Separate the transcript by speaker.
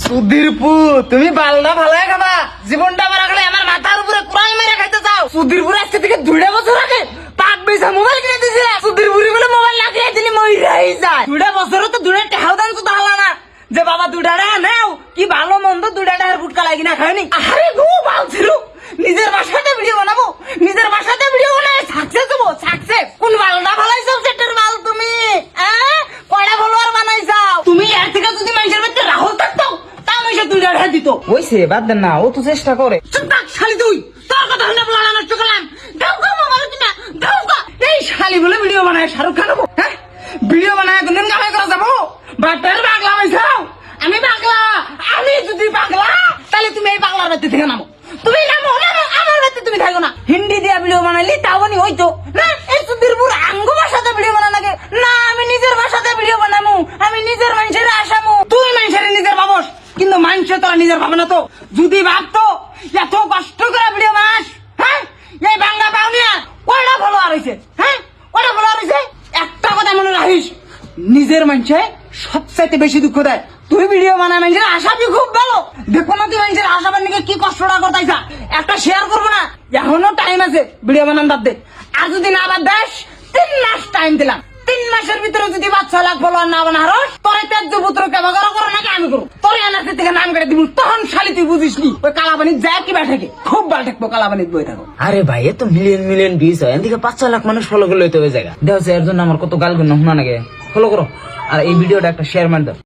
Speaker 1: সুধীরপুর তুমি বালটা ভালাই খাবা, জীবনটা আমার আগলে আমার মাথার উপরে কুড়াল মেরে খাইতে চাও। সুধীরপুর আজকে থেকে 2 বছর আগে পাক বেচা মোবাইল কিনে দিয়েছিল। সুধীরপুরি বলে মোবাইল লাগিয়ে দিলি মইরাই যায়। 2 বছরে তো 2 টাকাও দান তো দাঁড়ালা না যে বাবা 2 টাকা নাও, কি ভালো মন্দ 2 টাকার ফুটকা লাগি না খায়নি। আরে গো বালছিল, নিজের বাসাতে ভিডিও বানাবো, নিজের বাসাতে ভিডিও বানায় সাকসেস হবো। সাকসেস কোন বালটা ভালাই সাবজেক্টের বাল তুমি? কয়টা ফলোয়ার বানাইছাও তুমি? এর থেকে যদি মানুষের মধ্যে রাহুল থাকতো তা মানুষের 2 টাকা দিত। ওইসে বাদ দেন না, ও তো চেষ্টা করে। চুপ থাক শালি, তুই তোর কথা শুনে বলা নষ্ট করলাম। দাও গো মোবাইল কিনা দাও গো। এই শালি বলে ভিডিও বানায় শাহরুখ খান হবো? হ্যাঁ, ভিডিও বানায় কোনদিন কামাই করা যাবো? বাটার পাগলা হইছাও। আমি পাগলা, আমি যদি পাগলা তাহলে তুমি এই পাগলার বাড়িতে থেকে নামো। তুমি নামো নামো, আমার বাড়িতে তুমি থাকো না। হিন্দি দিয়া ভিডিও বানাইলি তাও নি হইতো না। এই সুধীরপুর আঙ্গু ভাষাতে ভিডিও বানা লাগে না, আমি নিজের ভাষাতে ভিডিও বানামু, আমি নিজের মানুষের আসামু। তুই মানুষের নিজের ভাবস, কিন্তু মানুষ তোরা নিজের ভাবে না। তো যদি ভাবতো এত কষ্ট করে ভিডিও বানাস, হ্যাঁ এই বাংলা পাওনিয়া কয়টা ফলোয়ার হয়েছে? হ্যাঁ কয়টা ফলোয়ার হয়েছে? একটা কথা মনে রাখিস, নিজের মানুষে সবচাইতে বেশি দুঃখ দেয়। তুই ভিডিও বানায় মানুষের আশাবি খুব ভালো, দেখো না তুই মানুষের আশাবার নিকে কি কষ্টটা করতাইছা। একটা শেয়ার করবো না, এখনো টাইম আছে, ভিডিও বানান বাদ দে। আর যদি না বাদ দেস 3 মাস টাইম দিলাম, 3 মাসের ভিতরে যদি 5-6 লাখ ফলোয়ার না বানারস, তোর ত্যায্য পুত্র কেবা করো নাকি আমি করবো? তোর এনার্জি থেকে নাম কেটে দিব, তখন শালি তুই বুঝিসনি ওই কালাবানির যায় কি থাকে খুব ভালো থাকবো। কালাবানির বই থাকো। আরে ভাই এত মিলিয়ন মিলিয়ন ভিউজ হয়, এদিকে 5-6 লাখ মানুষ ফলো করলে হইতে হবে জায়গা। দেখো এর জন্য আমার কত গাল গুণ শোনা নাকি। ফলো করো আর এই ভিডিওটা একটা শেয়ার মার দাও।